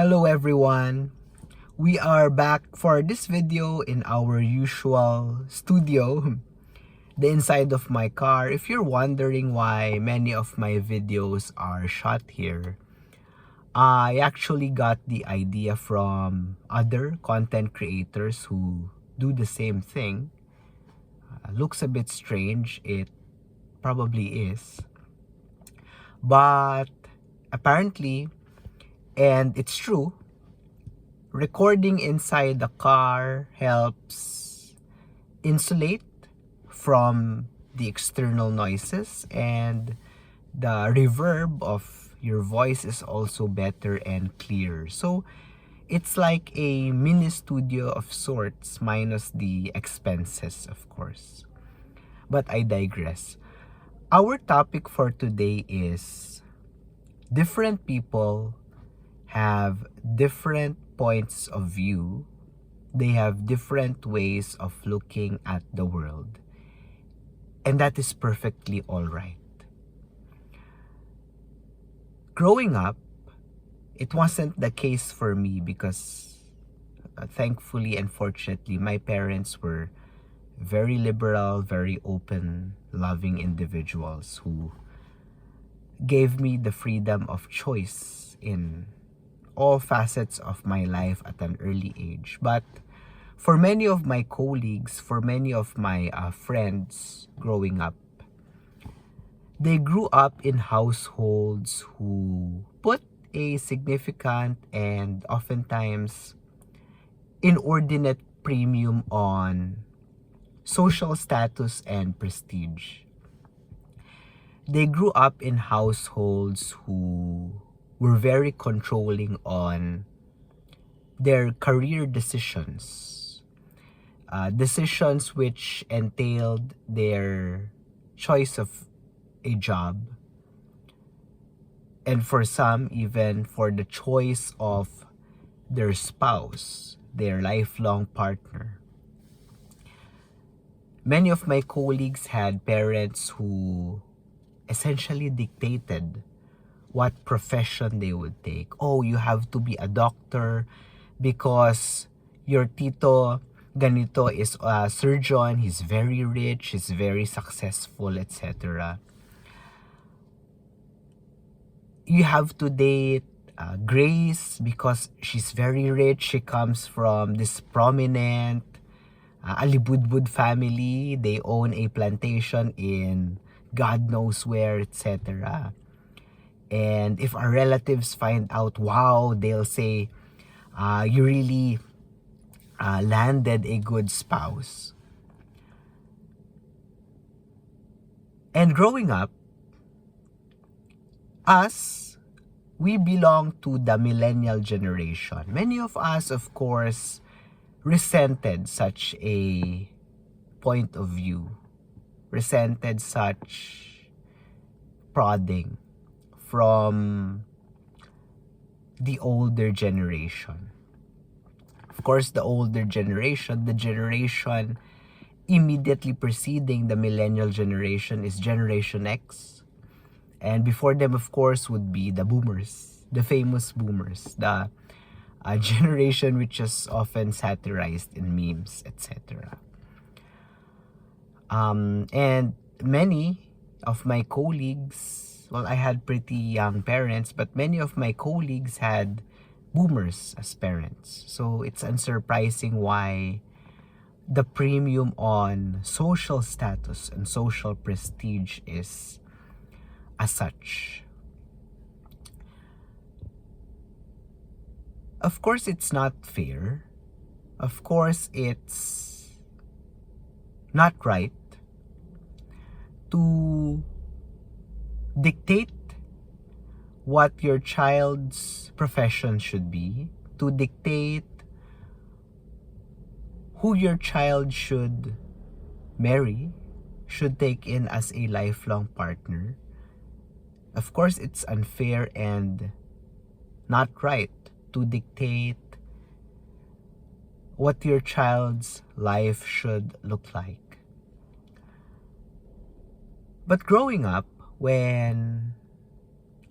Hello everyone! We are back for this video in our usual studio, the inside of my car. If you're wondering why many of my videos are shot here, I actually got the idea from other content creators who do the same thing. Looks a bit strange, it probably is. But apparently, and it's true, recording inside the car helps insulate from the external noises, and the reverb of your voice is also better and clearer. So it's like a mini studio of sorts, minus the expenses, of course. But I digress. Our topic for today is different people have different points of view. They have different ways of looking at the world. And that is perfectly all right. Growing up, it wasn't the case for me because thankfully and fortunately, my parents were very liberal, very open, loving individuals who gave me the freedom of choice in all facets of my life at an early age. But for many of my colleagues, for many of my friends growing up, they grew up in households who put a significant and oftentimes inordinate premium on social status and prestige. They grew up in households who were very controlling on their career decisions. Decisions which entailed their choice of a job, and for some, even for the choice of their spouse, their lifelong partner. Many of my colleagues had parents who essentially dictated what profession they would take. Oh, you have to be a doctor because your tito ganito is a surgeon, he's very rich, he's very successful, etc. You have to date Grace because she's very rich, she comes from this prominent alibudbud family, they own a plantation in God knows where, etc. And if our relatives find out, wow, they'll say, you really landed a good spouse. And growing up, we belong to the millennial generation. Many of us, of course, resented such a point of view, resented such prodding from the older generation. Of course, the older generation, the generation immediately preceding the millennial generation, is Generation X. And before them, of course, would be the boomers, the famous boomers, the generation which is often satirized in memes, etc. And many of my colleagues, well, I had pretty young parents, but many of my colleagues had boomers as parents. So it's unsurprising why the premium on social status and social prestige is as such. Of course, it's not fair. Of course, it's not right to dictate what your child's profession should be, to dictate who your child should marry, should take in as a lifelong partner. Of course, it's unfair and not right to dictate what your child's life should look like. But growing up, when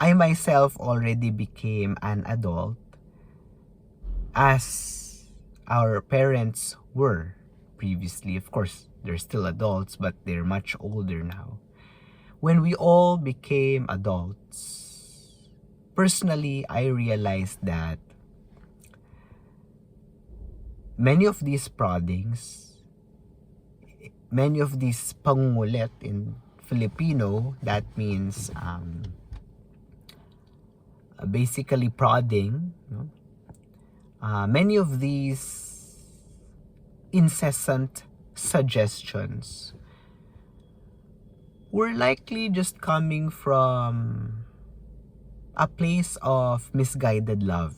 I myself already became an adult, as our parents were previously. Of course, they're still adults, but they're much older now. When we all became adults, personally, I realized that many of these proddings, many of these pangungulit in Filipino, that means basically prodding, no? Many of these incessant suggestions were likely just coming from a place of misguided love.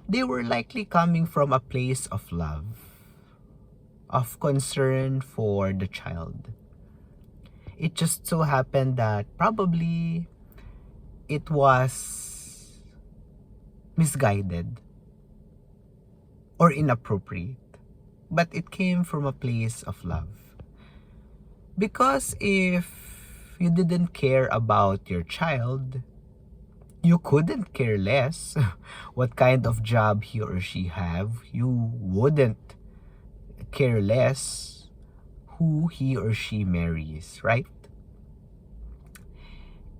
They were likely coming from a place of love, of concern for the child. It just so happened that probably it was misguided or inappropriate, but it came from a place of love. Because if you didn't care about your child, you couldn't care less what kind of job he or she have. You wouldn't care less who he or she marries, right?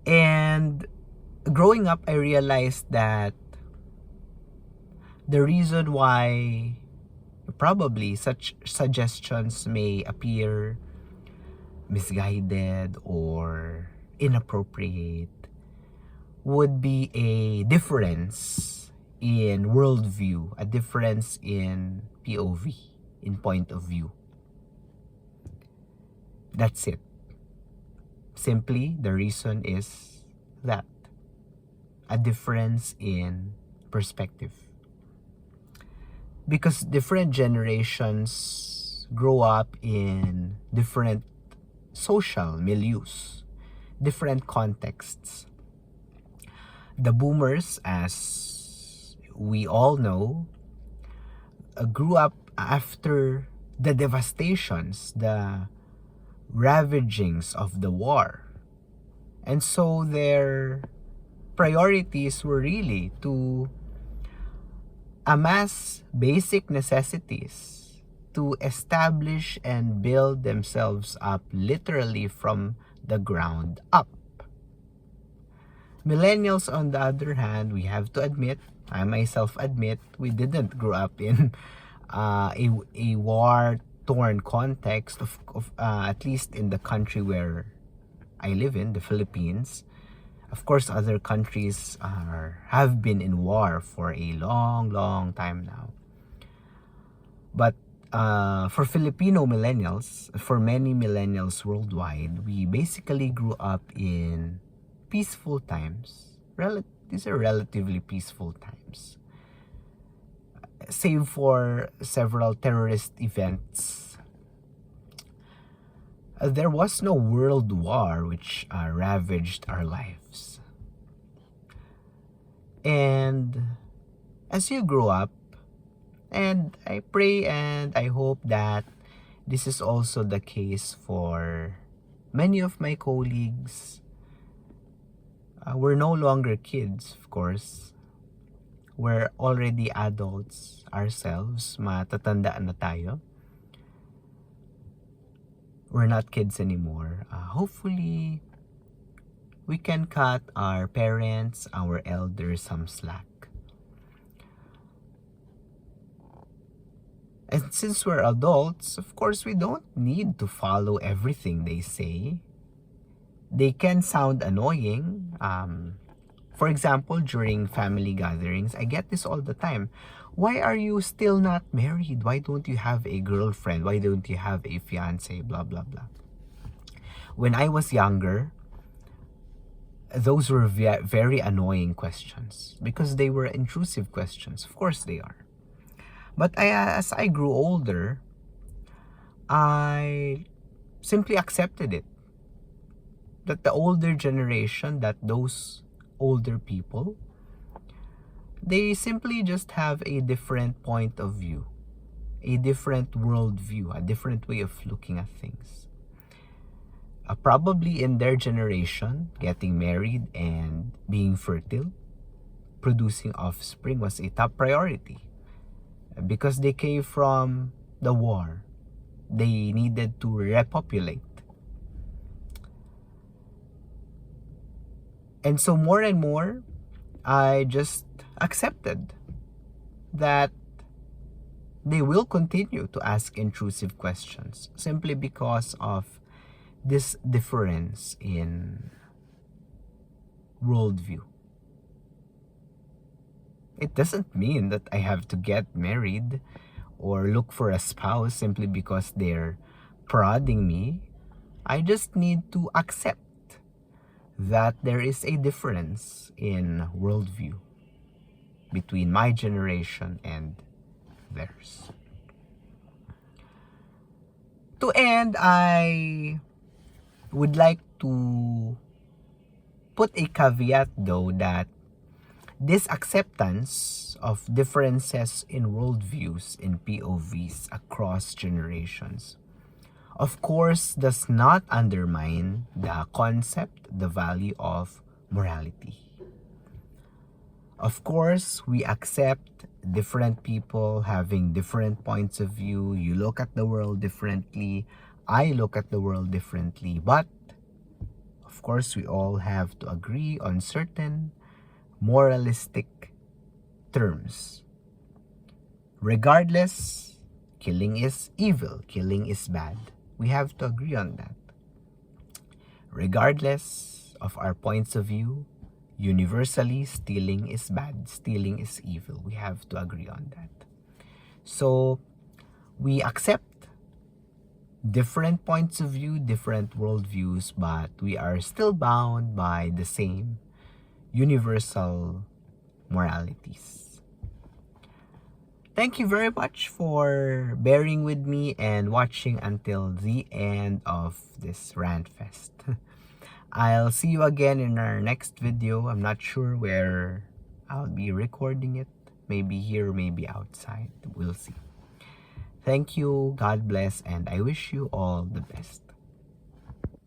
And growing up, I realized that the reason why probably such suggestions may appear misguided or inappropriate would be a difference in worldview, a difference in POV, in point of view. That's it. Simply, the reason is that a difference in perspective. Because different generations grow up in different social milieus, different contexts. The boomers, as we all know, grew up after the devastations, the ravagings of the war. And so their priorities were really to amass basic necessities, to establish and build themselves up literally from the ground up. Millennials, on the other hand, we have to admit, I myself admit, we didn't grow up in a war-torn context of at least in the country where I live in, the Philippines. Of course, other countries have been in war for a long time now. But for Filipino millennials, for many millennials worldwide, we basically grew up in peaceful times. These are relatively peaceful times. Save for several terrorist events, there was no world war which ravaged our lives. And as you grow up, and I pray and I hope that this is also the case for many of my colleagues. We're no longer kids, of course. We're already adults ourselves. Matatandaan na tayo. We're not kids anymore. Hopefully, we can cut our parents, our elders some slack. And since we're adults, of course, we don't need to follow everything they say. They can sound annoying. For example, during family gatherings, I get this all the time. Why are you still not married? Why don't you have a girlfriend? Why don't you have a fiance? Blah, blah, blah. When I was younger, those were very annoying questions because they were intrusive questions. Of course they are. But as I grew older, I simply accepted it. That the older generation, that those older people, they simply just have a different point of view, a different worldview, a different way of looking at things. Probably in their generation, getting married and being fertile, producing offspring was a top priority because they came from the war. They needed to repopulate. And so more and more, I just accepted that they will continue to ask intrusive questions simply because of this difference in worldview. It doesn't mean that I have to get married or look for a spouse simply because they're prodding me. I just need to accept that there is a difference in worldview between my generation and theirs. To end, I would like to put a caveat though that this acceptance of differences in worldviews in POVs across generations, of course, does not undermine the concept, the value of morality. Of course, we accept different people having different points of view. You look at the world differently. I look at the world differently. But, of course, we all have to agree on certain moralistic terms. Regardless, killing is evil. Killing is bad. We have to agree on that. Regardless of our points of view, universally, stealing is bad, stealing is evil. We have to agree on that. So, we accept different points of view, different worldviews, but we are still bound by the same universal moralities. Thank you very much for bearing with me and watching until the end of this rant fest. I'll see you again in our next video. I'm not sure where I'll be recording it. Maybe here, maybe outside. We'll see. Thank you, God bless, and I wish you all the best.